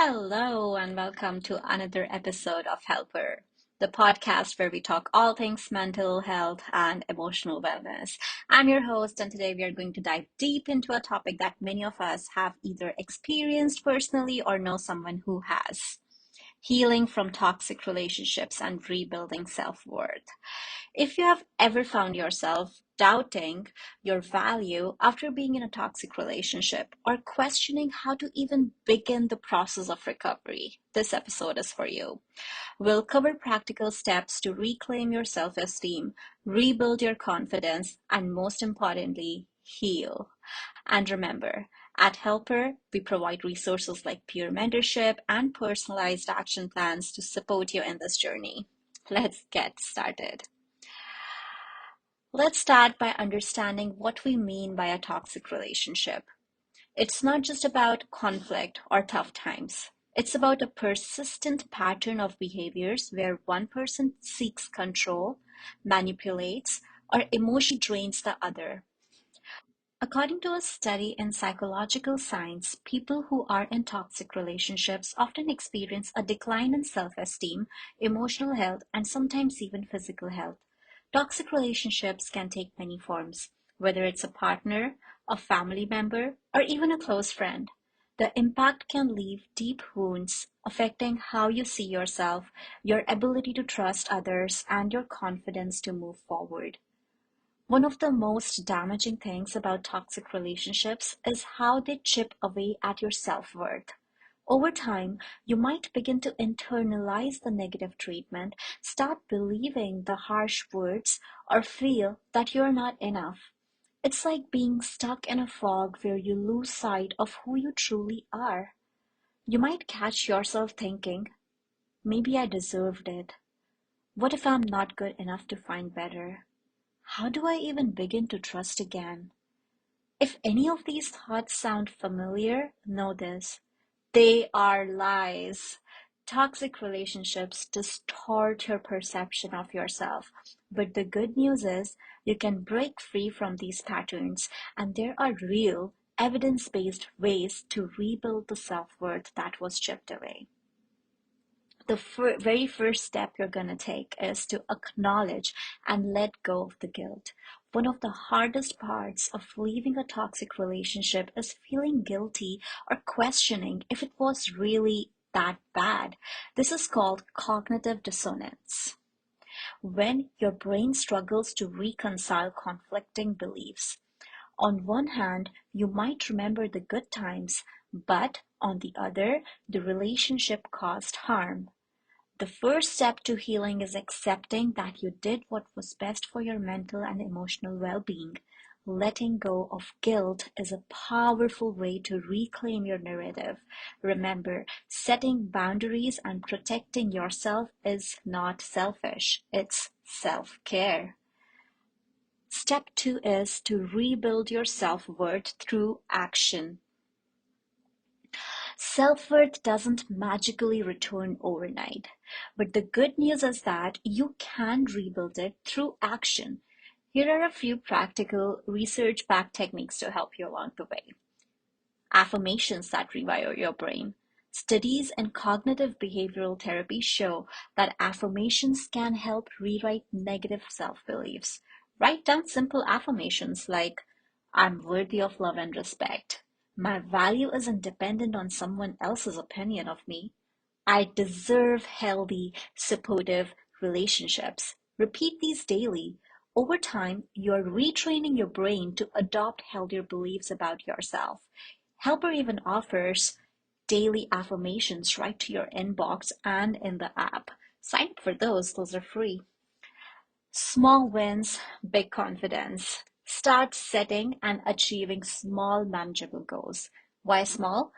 Hello, and welcome to another episode of Helprr, the podcast where we talk all things mental health and emotional wellness. I'm your host, and today we are going to dive deep into a topic that many of us have either experienced personally or know someone who has: healing from toxic relationships and rebuilding self worth. If you have ever found yourself doubting your value after being in a toxic relationship or questioning how to even begin the process of recovery, this episode is for you. We'll cover practical steps to reclaim your self esteem, rebuild your confidence, and most importantly, heal. And remember, at Helper, we provide resources like peer mentorship and personalized action plans to support you in this journey. Let's get started. Let's start by understanding what we mean by a toxic relationship. It's not just about conflict or tough times. It's about a persistent pattern of behaviors where one person seeks control, manipulates, or emotionally drains the other. According to a study in psychological science, people who are in toxic relationships often experience a decline in self-esteem, emotional health, and sometimes even physical health. Toxic relationships can take many forms, whether it's a partner, a family member, or even a close friend. The impact can leave deep wounds, affecting how you see yourself, your ability to trust others, and your confidence to move forward. One of the most damaging things about toxic relationships is how they chip away at your self-worth. Over time, you might begin to internalize the negative treatment, start believing the harsh words, or feel that you're not enough. It's like being stuck in a fog where you lose sight of who you truly are. You might catch yourself thinking, maybe I deserved it. What if I'm not good enough to find better? How do I even begin to trust again? If any of these thoughts sound familiar, know this: they are lies. Toxic relationships distort your perception of yourself. But the good news is you can break free from these patterns, and there are real, evidence based ways to rebuild the self worth that was chipped away. The very first step you're going to take is to acknowledge and let go of the guilt. One of the hardest parts of leaving a toxic relationship is feeling guilty or questioning if it was really that bad. This is called cognitive dissonance, when your brain struggles to reconcile conflicting beliefs. On one hand, you might remember the good times, but on the other, the relationship caused harm. The first step to healing is accepting that you did what was best for your mental and emotional well-being. Letting go of guilt is a powerful way to reclaim your narrative. Remember, setting boundaries and protecting yourself is not selfish, it's self-care. Step 2 is to rebuild your self-worth through action. Self-worth doesn't magically return overnight, but the good news is that you can rebuild it through action. Here are a few practical, research-backed techniques to help you along the way. Affirmations that rewire your brain. Studies in cognitive behavioral therapy show that affirmations can help rewrite negative self-beliefs. Write down simple affirmations like, I'm worthy of love and respect. My value isn't dependent on someone else's opinion of me. I deserve healthy, supportive relationships. Repeat these daily. Over time, you're retraining your brain to adopt healthier beliefs about yourself. Helper even offers daily affirmations right to your inbox and in the app. Sign up for those are free. Small wins, big confidence. Start setting and achieving small, manageable goals. Why small?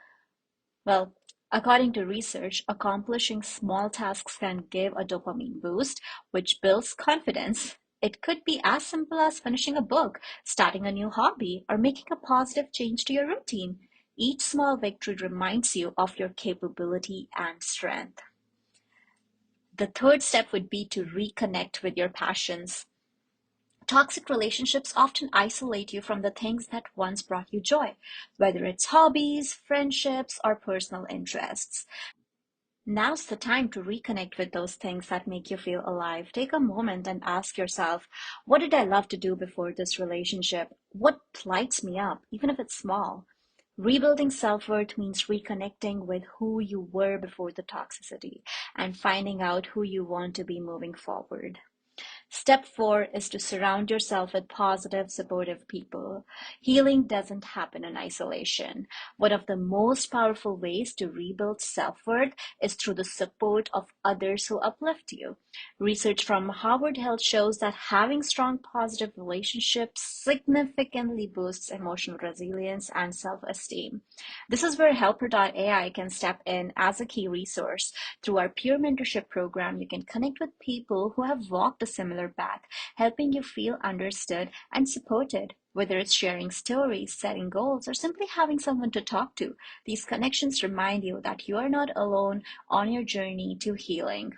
Well, according to research, accomplishing small tasks can give a dopamine boost, which builds confidence. It could be as simple as finishing a book, starting a new hobby, or making a positive change to your routine. Each small victory reminds you of your capability and strength. The third step would be to reconnect with your passions. Toxic relationships often isolate you from the things that once brought you joy, whether it's hobbies, friendships, or personal interests. Now's the time to reconnect with those things that make you feel alive. Take a moment and ask yourself, what did I love to do before this relationship? What lights me up, even if it's small? Rebuilding self worth means reconnecting with who you were before the toxicity and finding out who you want to be moving forward. Step four is to surround yourself with positive, supportive people. Healing doesn't happen in isolation. One of the most powerful ways to rebuild self worth is through the support of others who uplift you. Research from Harvard Health shows that having strong, positive relationships significantly boosts emotional resilience and self esteem. This is where Helprr.ai can step in as a key resource. Through our peer mentorship program, you can connect with people who have walked a similar path, helping you feel understood and supported. Whether it's sharing stories, setting goals, or simply having someone to talk to, these connections remind you that you are not alone on your journey to healing.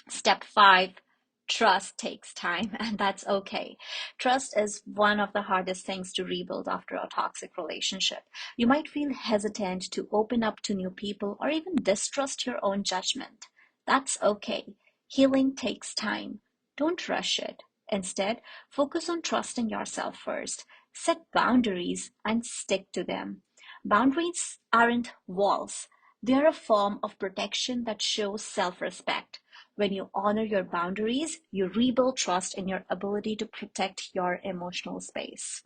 Step five, trust takes time, and that's okay. Trust is one of the hardest things to rebuild after a toxic relationship. You might feel hesitant to open up to new people or even distrust your own judgment. That's okay. Healing takes time. Don't rush it. Instead, focus on trusting yourself first. Set boundaries and stick to them. Boundaries aren't walls, they are a form of protection that shows self respect. When you honor your boundaries, you rebuild trust in your ability to protect your emotional space.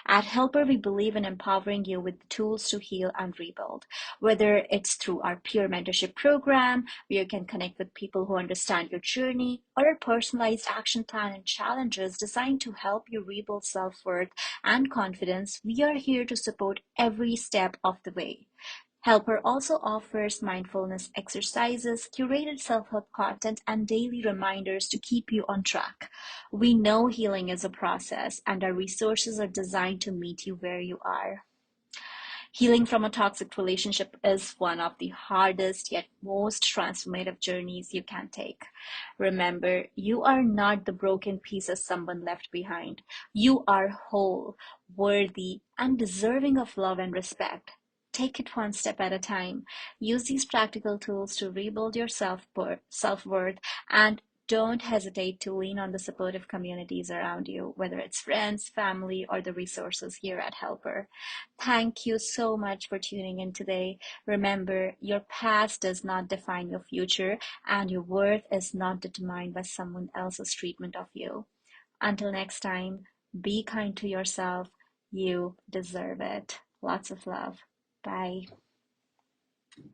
At Helper, we believe in empowering you with the tools to heal and rebuild. Whether it's through our peer mentorship program, where you can connect with people who understand your journey, or a personalized action plan and challenges designed to help you rebuild self worth and confidence, we are here to support every step of the way. Helper also offers mindfulness exercises, curated self-help content, and daily reminders to keep you on track. We know healing is a process, and our resources are designed to meet you where you are. Healing from a toxic relationship is one of the hardest yet most transformative journeys you can take. Remember, you are not the broken pieces someone left behind. You are whole, worthy, and deserving of love and respect. Take it one step at a time. Use these practical tools to rebuild your self-worth, and don't hesitate to lean on the supportive communities around you, whether it's friends, family, or the resources here at Helper. Thank you so much for tuning in today. Remember, your past does not define your future, and your worth is not determined by someone else's treatment of you. Until next time, be kind to yourself. You deserve it. Lots of love. Bye.